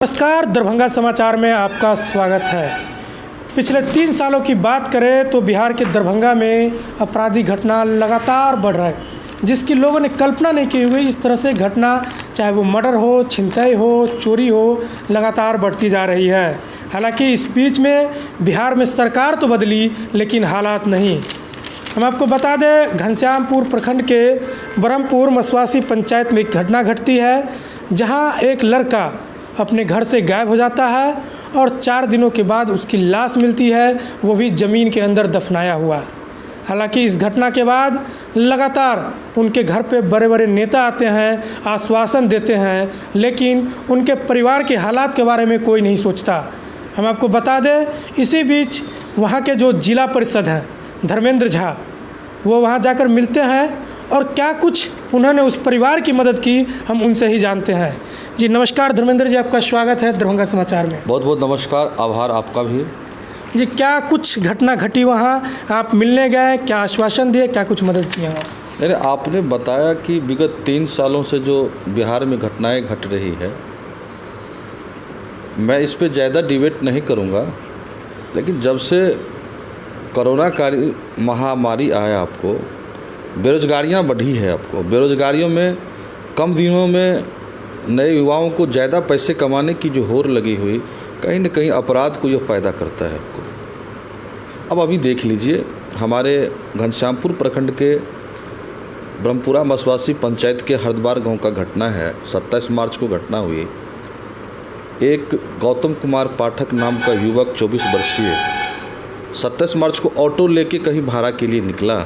नमस्कार, दरभंगा समाचार में आपका स्वागत है। पिछले 3 सालों की बात करें तो बिहार के दरभंगा में आपराधिक घटना लगातार बढ़ रहा है, जिसकी लोगों ने कल्पना नहीं की हुई। इस तरह से घटना, चाहे वो मर्डर हो, छिनतई हो, चोरी हो, लगातार बढ़ती जा रही है। हालांकि इस बीच में बिहार में सरकार तो बदली, लेकिन हालात नहीं। हम आपको बता दें, घनश्यामपुर प्रखंड के ब्रह्मपुर मसवासी पंचायत में एक घटना घटती है, जहां एक लड़का अपने घर से गायब हो जाता है और 4 दिनों के बाद उसकी लाश मिलती है, वो भी ज़मीन के अंदर दफनाया हुआ। हालांकि इस घटना के बाद लगातार उनके घर पे बड़े बड़े नेता आते हैं, आश्वासन देते हैं, लेकिन उनके परिवार के हालात के बारे में कोई नहीं सोचता। हम आपको बता दें, इसी बीच वहाँ के जो जिला परिषद हैं धर्मेंद्र झा, वो वहाँ जाकर मिलते हैं और क्या कुछ उन्होंने उस परिवार की मदद की, हम उनसे ही जानते हैं। जी नमस्कार धर्मेंद्र जी, आपका स्वागत है दरभंगा समाचार में। बहुत बहुत नमस्कार, आभार आपका भी। जी, क्या कुछ घटना घटी वहाँ, आप मिलने गए, क्या आश्वासन दिए, क्या कुछ मदद किया वहाँ? नहीं, आपने बताया कि विगत 3 सालों से जो बिहार में घटनाएं घट रही है, मैं इस पे ज़्यादा डिबेट नहीं करूँगा, लेकिन जब से कोरोना कारी महामारी आया, आपको बेरोजगारियाँ बढ़ी है। आपको बेरोजगारियों में कम दिनों में नए युवाओं को ज़्यादा पैसे कमाने की जो होड़ लगी हुई, कहीं न कहीं अपराध को यह पैदा करता है आपको। अब अभी देख लीजिए, हमारे घनश्यामपुर प्रखंड के ब्रह्मपुरा मसवासी पंचायत के हरद्वार गांव का घटना है। 27 मार्च को घटना हुई। एक गौतम कुमार पाठक नाम का युवक 24 वर्षीय 27 मार्च को ऑटो लेके कहीं भाड़ा के लिए निकला,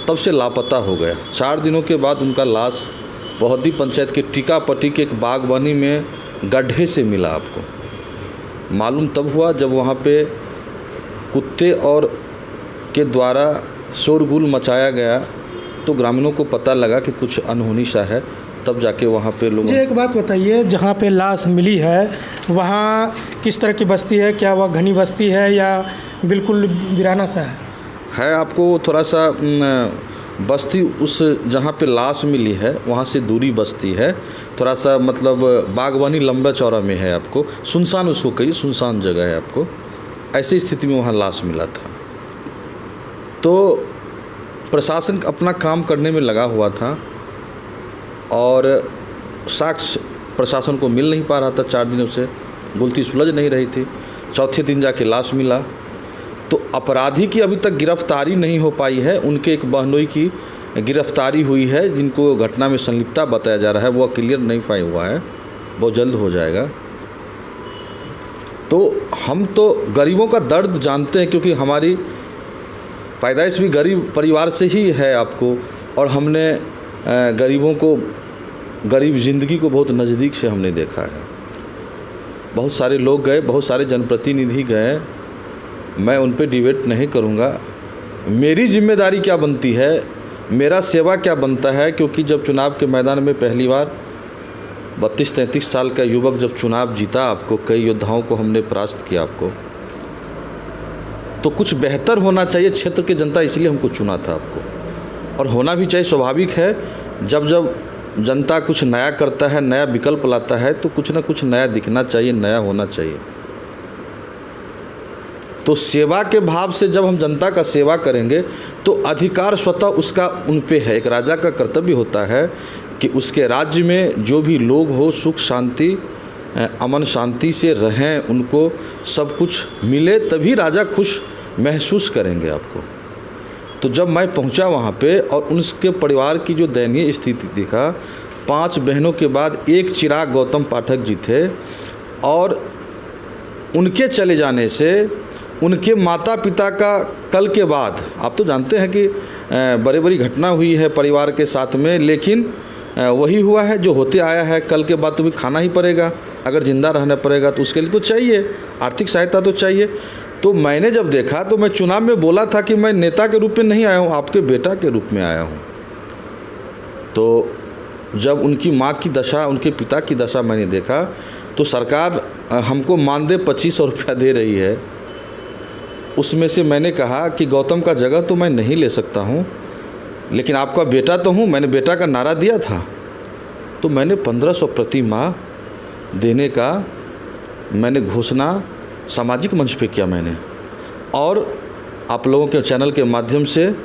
तब से लापता हो गया। 4 दिनों के बाद उनका लाश बहोदी पंचायत के टीकापट्टी के एक बागवानी में गड्ढे से मिला। आपको मालूम तब हुआ जब वहाँ पे कुत्ते और के द्वारा शोरगुल मचाया गया, तो ग्रामीणों को पता लगा कि कुछ अनहोनी सा है, तब जाके वहाँ पे लोग। जी, एक बात बताइए, जहाँ पे लाश मिली है वहाँ किस तरह की बस्ती है? क्या वह घनी बस्ती है या बिल्कुल वीराना सा है? आपको थोड़ा सा बस्ती, उस जहाँ पे लाश मिली है वहाँ से दूरी बस्ती है, थोड़ा सा मतलब बागवानी लंबा चौड़ा में है। आपको सुनसान, उसको कही सुनसान जगह है। आपको ऐसी स्थिति में वहाँ लाश मिला था। तो प्रशासन अपना काम करने में लगा हुआ था और साक्ष्य प्रशासन को मिल नहीं पा रहा था। 4 दिनों से गुलती सुलझ नहीं रही थी। चौथे दिन जाके लाश मिला। तो अपराधी की अभी तक गिरफ्तारी नहीं हो पाई है। उनके एक बहनोई की गिरफ्तारी हुई है, जिनको घटना में संलिप्तता बताया जा रहा है, वो क्लियर नहीं पाई हुआ है, बहुत जल्द हो जाएगा। तो हम तो गरीबों का दर्द जानते हैं, क्योंकि हमारी पैदाइश भी गरीब परिवार से ही है। आपको और हमने गरीबों को, गरीब ज़िंदगी को बहुत नज़दीक से हमने देखा है। बहुत सारे लोग गए, बहुत सारे जनप्रतिनिधि गए, मैं उन पे डिबेट नहीं करूँगा। मेरी जिम्मेदारी क्या बनती है, मेरा सेवा क्या बनता है, क्योंकि जब चुनाव के मैदान में पहली बार 32-33 साल का युवक जब चुनाव जीता, आपको कई योद्धाओं को हमने परास्त किया। आपको तो कुछ बेहतर होना चाहिए। क्षेत्र की जनता इसलिए हमको चुना था आपको, और होना भी चाहिए। स्वाभाविक है, जब जब जनता कुछ नया करता है, नया विकल्प लाता है, तो कुछ ना कुछ नया दिखना चाहिए, नया होना चाहिए। तो सेवा के भाव से जब हम जनता का सेवा करेंगे, तो अधिकार स्वतः उसका उन पे है। एक राजा का कर्तव्य होता है कि उसके राज्य में जो भी लोग हो, सुख शांति, अमन शांति से रहें, उनको सब कुछ मिले, तभी राजा खुश महसूस करेंगे आपको। तो जब मैं पहुंचा वहाँ पे और उनके परिवार की जो दयनीय स्थिति देखा, 5 बहनों के बाद एक चिराग गौतम पाठक जी थे, और उनके चले जाने से उनके माता पिता का कल के बाद, आप तो जानते हैं कि बड़ी बड़ी घटना हुई है परिवार के साथ में, लेकिन वही हुआ है जो होते आया है। कल के बाद तुम्हें खाना ही पड़ेगा, अगर ज़िंदा रहना पड़ेगा तो उसके लिए तो चाहिए आर्थिक सहायता, तो चाहिए। तो मैंने जब देखा, तो मैं चुनाव में बोला था कि मैं नेता के रूप में नहीं आया हूँ, आपके बेटा के रूप में आया हूँ। तो जब उनकी माँ की दशा, उनके पिता की दशा मैंने देखा, तो सरकार हमको मानदेय 2500 रुपया दे रही है। उसमें से मैंने कहा कि गौतम का जगह तो मैं नहीं ले सकता हूँ, लेकिन आपका बेटा तो हूँ। मैंने बेटा का नारा दिया था, तो मैंने 1500 प्रति माह देने का मैंने घोषणा सामाजिक मंच पे किया मैंने, और आप लोगों के चैनल के माध्यम से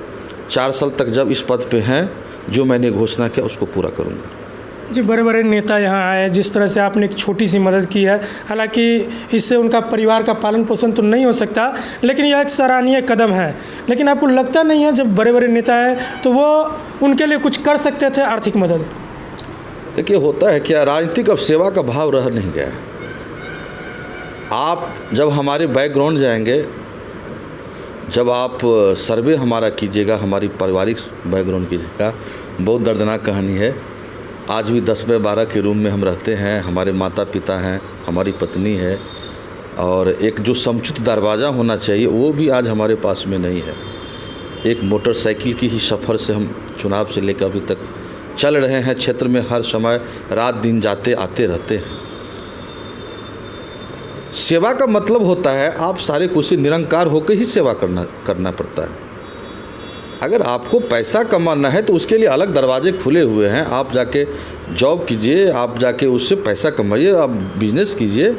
4 साल तक जब इस पद पे हैं, जो मैंने घोषणा किया उसको पूरा करूँगा। जी, बड़े बड़े नेता यहाँ आए, जिस तरह से आपने एक छोटी सी मदद की है, हालांकि इससे उनका परिवार का पालन पोषण तो नहीं हो सकता, लेकिन यह एक सराहनीय कदम है। लेकिन आपको लगता नहीं है जब बड़े बड़े नेता हैं तो वो उनके लिए कुछ कर सकते थे आर्थिक मदद? देखिए, होता है क्या, राजनीतिक अब सेवा का भाव रह नहीं गया है। आप जब हमारे बैकग्राउंड जाएंगे, जब आप सर्वे हमारा कीजिएगा, हमारी पारिवारिक बैकग्राउंड कीजिएगा, बहुत दर्दनाक कहानी है। आज भी 10x12 के रूम में हम रहते हैं, हमारे माता पिता हैं, हमारी पत्नी है, और एक जो समुचित दरवाज़ा होना चाहिए वो भी आज हमारे पास में नहीं है। एक मोटरसाइकिल की ही सफ़र से हम चुनाव से लेकर अभी तक चल रहे हैं, क्षेत्र में हर समय रात दिन जाते आते रहते हैं। सेवा का मतलब होता है आप सारे कुछ से निरंकार होकर ही सेवा करना पड़ता है। अगर आपको पैसा कमाना है तो उसके लिए अलग दरवाजे खुले हुए हैं, आप जाके जॉब कीजिए, आप जाके उससे पैसा कमाइए, आप बिजनेस कीजिए।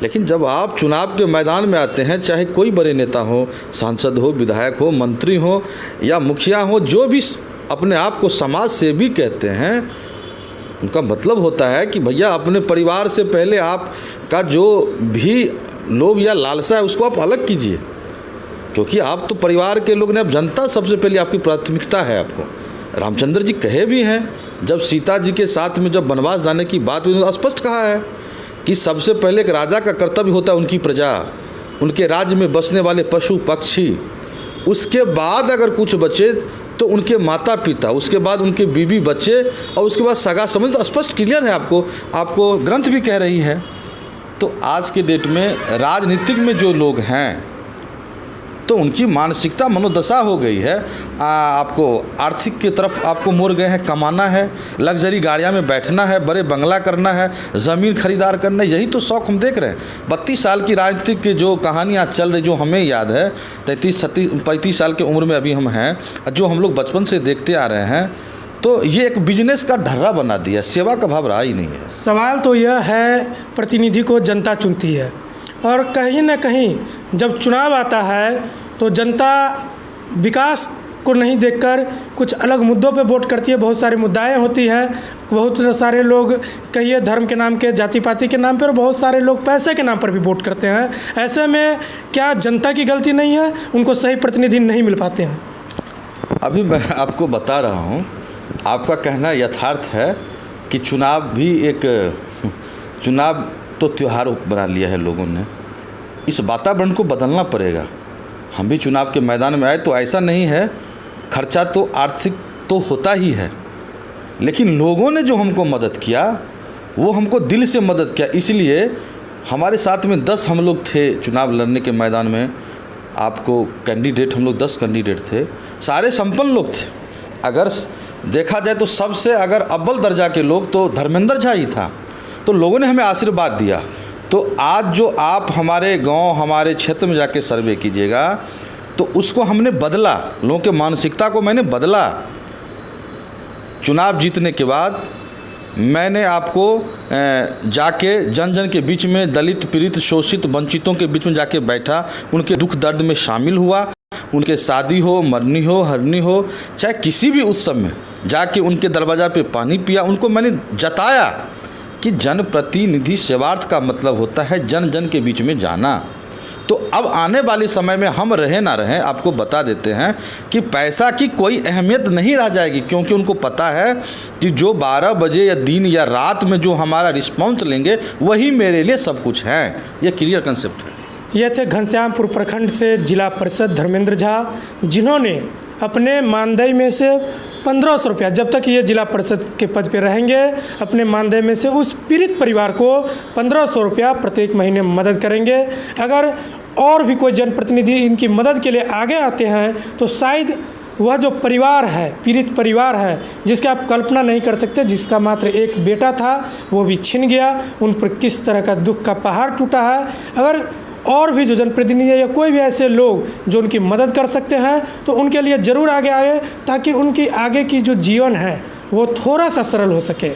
लेकिन जब आप चुनाव के मैदान में आते हैं, चाहे कोई बड़े नेता हो, सांसद हो, विधायक हो, मंत्री हो या मुखिया हो, जो भी अपने आप को समाज सेवी कहते हैं, उनका मतलब होता है कि भैया अपने परिवार से पहले आपका जो भी लोभ या लालसा है उसको आप अलग कीजिए, क्योंकि आप तो परिवार के लोग ने, अब जनता सबसे पहले आपकी प्राथमिकता है आपको। रामचंद्र जी कहे भी हैं, जब सीता जी के साथ में जब वनवास जाने की बात हुई तो स्पष्ट कहा है कि सबसे पहले एक राजा का कर्तव्य होता है उनकी प्रजा, उनके राज्य में बसने वाले पशु पक्षी, उसके बाद अगर कुछ बचे तो उनके माता पिता, उसके बाद उनके बीवी बच्चे, और उसके बाद सगा संबंधी। तो स्पष्ट क्लियर है, आपको ग्रंथ भी कह रही है। तो आज के डेट में राजनीतिक में जो लोग हैं तो उनकी मानसिकता मनोदशा हो गई है, आपको आर्थिक की तरफ आपको मोड़ गए हैं, कमाना है, लग्जरी गाड़ियां में बैठना है, बड़े बंगला करना है, ज़मीन खरीदार करना है, यही तो शौक़ हम देख रहे हैं। 32 साल की राजनीतिक की जो कहानियाँ चल रही, जो हमें याद है, 35 साल की उम्र में अभी हम हैं, जो हम लोग बचपन से देखते आ रहे हैं, तो ये एक बिजनेस का ढर्रा बना दिया, सेवा का भाव रहा ही नहीं है। सवाल तो यह है, प्रतिनिधि को जनता चुनती है, और कहीं ना कहीं जब चुनाव आता है तो जनता विकास को नहीं देखकर कुछ अलग मुद्दों पे वोट करती है। बहुत सारी मुद्दाएं होती हैं, बहुत सारे लोग कहिए धर्म के नाम के, जाति पाति के नाम पर, बहुत सारे लोग पैसे के नाम पर भी वोट करते हैं। ऐसे में क्या जनता की गलती नहीं है, उनको सही प्रतिनिधि नहीं मिल पाते हैं? अभी मैं आपको बता रहा हूँ, आपका कहना यथार्थ है कि चुनाव तो त्यौहार बना लिया है लोगों ने। इस वातावरण को बदलना पड़ेगा। हम भी चुनाव के मैदान में आए तो ऐसा नहीं है, खर्चा तो आर्थिक तो होता ही है, लेकिन लोगों ने जो हमको मदद किया वो हमको दिल से मदद किया। इसलिए हमारे साथ में 10 हम लोग थे चुनाव लड़ने के मैदान में। आपको कैंडिडेट, हम लोग 10 कैंडिडेट थे, सारे संपन्न लोग थे। अगर देखा जाए तो सबसे अगर अव्वल दर्जा के लोग तो धर्मेंद्र झा ही था। तो लोगों ने हमें आशीर्वाद दिया। तो आज जो आप हमारे गांव, हमारे क्षेत्र में जाके सर्वे कीजिएगा तो उसको हमने बदला, लोगों के मानसिकता को मैंने बदला। चुनाव जीतने के बाद मैंने आपको जाके जन जन के बीच में, दलित पीड़ित शोषित वंचितों के बीच में जाके बैठा, उनके दुख दर्द में शामिल हुआ। उनके शादी हो, मरनी हो, हरनी हो, चाहे किसी भी उत्सव में जाके उनके दरवाज़ा पे पानी पिया। उनको मैंने जताया कि जनप्रतिनिधि सेवार्थ का मतलब होता है जन जन के बीच में जाना। तो अब आने वाले समय में हम रहें ना रहें, आपको बता देते हैं कि पैसा की कोई अहमियत नहीं रह जाएगी, क्योंकि उनको पता है कि जो 12 बजे या दिन या रात में जो हमारा रिस्पॉन्स लेंगे वही मेरे लिए सब कुछ है। ये क्लियर कंसेप्ट है। ये थे घनश्यामपुर प्रखंड से जिला परिषद धर्मेंद्र झा, जिन्होंने अपने मानदेय में से 1500 रुपया, जब तक ये जिला परिषद के पद पे रहेंगे, अपने मानदेय में से उस पीड़ित परिवार को 1500 रुपया प्रत्येक महीने मदद करेंगे। अगर और भी कोई जनप्रतिनिधि इनकी मदद के लिए आगे आते हैं तो शायद वह जो परिवार है, पीड़ित परिवार है, जिसकी आप कल्पना नहीं कर सकते, जिसका मात्र एक बेटा था वो भी छिन गया, उन पर किस तरह का दुख का पहाड़ टूटा है। अगर और भी जो जनप्रतिनिधि या कोई भी ऐसे लोग जो उनकी मदद कर सकते हैं तो उनके लिए ज़रूर आगे आए, ताकि उनकी आगे की जो जीवन है वो थोड़ा सा सरल हो सके।